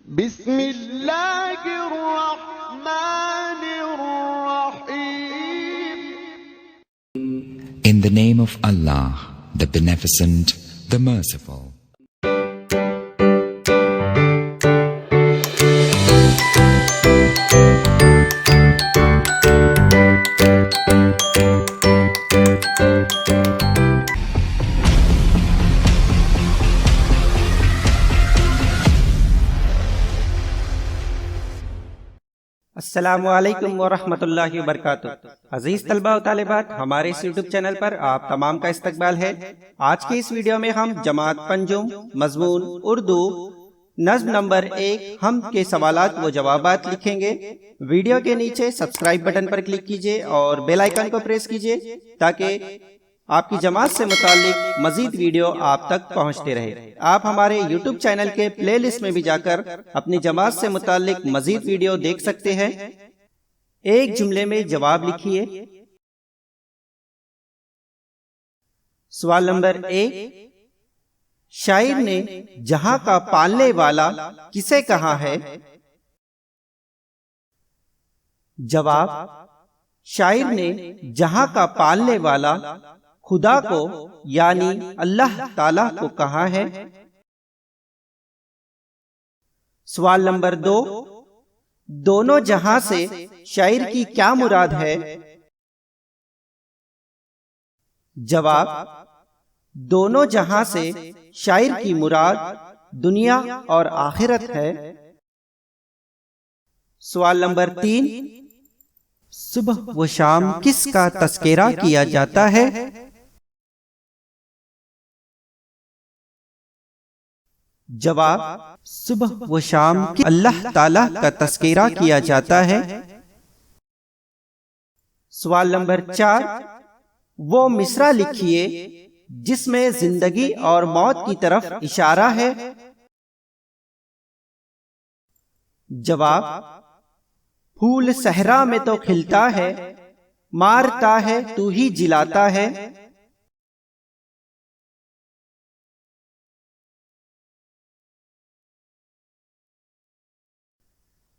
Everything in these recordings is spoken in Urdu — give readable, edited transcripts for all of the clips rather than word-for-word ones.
بسم اللہ الرحمن الرحیم. In the name of Allah, the Beneficent, the Merciful. السلام علیکم ورحمۃ اللہ وبرکاتہ. عزیز طلباء و طالبات، ہمارے اس یوٹیوب چینل پر آپ تمام کا استقبال ہے. آج کے اس ویڈیو میں ہم جماعت پنجم مضمون اردو نظم نمبر 1 ہم کے سوالات و جوابات لکھیں گے. ویڈیو کے نیچے سبسکرائب بٹن پر کلک کیجئے اور بیل آئیکن کو پریس کیجئے تاکہ آپ کی جماعت سے متعلق مزید ویڈیو آپ تک پہنچتے رہے. آپ ہمارے یوٹیوب چینل کے پلے لسٹ میں بھی جا کر اپنی جماعت سے متعلق مزید ویڈیو دیکھ سکتے ہیں. ایک جملے میں جواب لکھیے. سوال نمبر 1، شاعر نے جہاں کا پالنے والا کسے کہا ہے؟ جواب، شاعر نے جہاں کا پالنے والا خدا کو یعنی اللہ تعالی کو کہا ہے. سوال نمبر 2، دونوں جہاں سے شاعر کی کیا مراد ہے؟ جواب، دونوں جہاں سے شاعر کی مراد دنیا اور آخرت ہے. سوال نمبر 3، صبح و شام کس کا تذکرہ کیا جاتا ہے؟ جواب، صبح و شام اللہ تعالی کا تذکرہ کیا جاتا ہے. سوال نمبر 4، وہ مصرع لکھیے جس میں زندگی اور موت کی طرف اشارہ ہے. جواب، پھول صحرا میں تو کھلتا ہے، مارتا ہے تو ہی جلاتا ہے.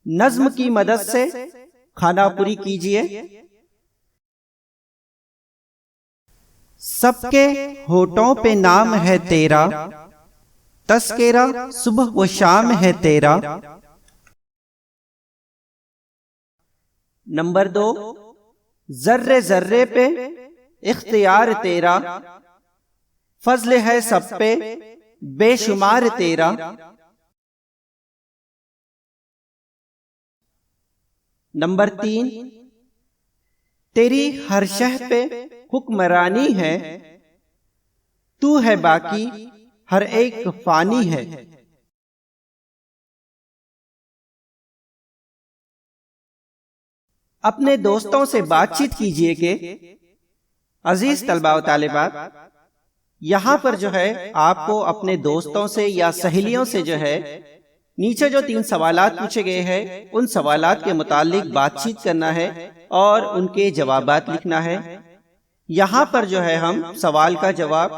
نظم کی مدد سے کھانا پوری کیجئے. سب کے ہونٹوں پہ نام ہے تیرا، تذکرہ صبح و شام ہے تیرا. نمبر 2، ذرے ذرے پہ اختیار تیرا، فضل ہے سب پہ بے شمار تیرا. نمبر 3، تیری ہر شہ پہ حکمرانی ہے، تو ہے باقی ہر ایک فانی ہے. اپنے دوستوں سے بات چیت کیجئے کہ عزیز طلباء و طالبات، یہاں پر جو ہے آپ کو اپنے دوستوں سے یا سہیلیوں سے جو ہے نیچے جو 3 سوالات پوچھے گئے ہیں ان سوالات کے متعلق بات چیت کرنا ہے اور ان کے جوابات لکھنا ہے. یہاں پر جو ہے ہم سوال کا جواب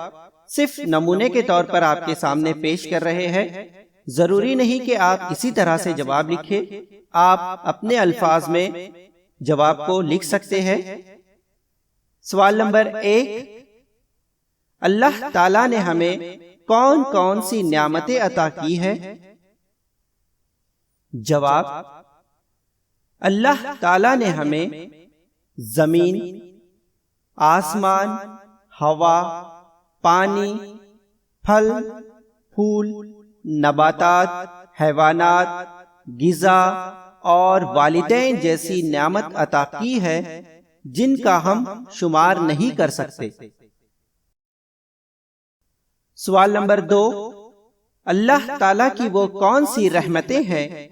صرف نمونے کے طور پر آپ کے سامنے پیش کر رہے ہیں. ضروری نہیں کہ آپ اسی طرح سے جواب لکھیں، آپ اپنے الفاظ میں جواب کو لکھ سکتے ہیں. سوال نمبر 1، اللہ تعالیٰ نے ہمیں کون کون سی نعمتیں عطا کی ہے؟ جواب، اللہ تعالیٰ نے ہمیں زمین، آسمان، ہوا، پانی، پھل، پھول، نباتات، حیوانات، غذا اور والدین جیسی نعمت عطا کی ہے جن کا ہم شمار نہیں کر سکتے. سوال نمبر 2، اللہ تعالیٰ کی وہ کون سی رحمتیں ہیں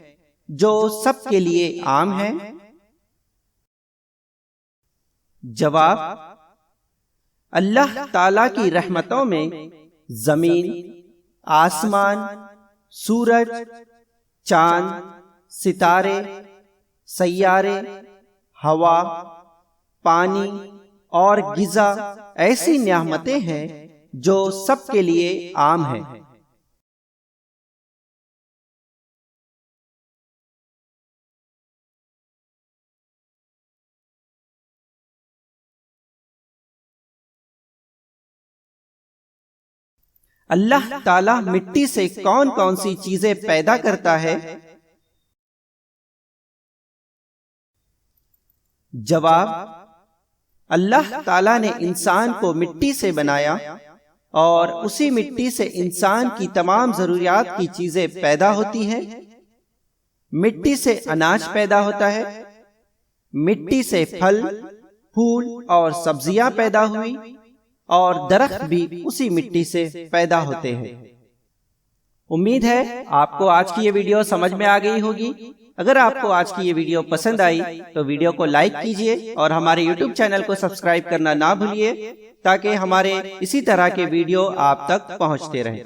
جو سب کے لیے عام ہیں؟ جواب، اللہ تعالیٰ کی رحمتوں میں زمین، آسمان، سورج، چاند، ستارے، سیارے، ہوا، پانی اور غذا ایسی نعمتیں ہیں جو سب کے لیے عام ہیں. اللہ تعالیٰ مٹی سے کون کون سی چیزیں پیدا کرتا ہے؟ جواب: اللہ تعالیٰ نے انسان کو مٹی سے بنایا اور اسی مٹی سے انسان کی تمام ضروریات کی چیزیں پیدا ہوتی ہیں۔ مٹی سے اناج پیدا ہوتا ہے، مٹی سے پھل، پھول اور سبزیاں پیدا ہوئی، اور درخت بھی اسی مٹی سے پیدا ہوتے ہیں۔ امید ہے آپ کو آج کی یہ ویڈیو سمجھ میں آ گئی ہوگی۔ اگر آپ کو آج کی یہ ویڈیو پسند آئی تو ویڈیو کو لائک کیجئے اور ہمارے یوٹیوب چینل کو سبسکرائب کرنا نہ بھولیے تاکہ ہمارے اسی طرح کے ویڈیو آپ تک پہنچتے رہیں۔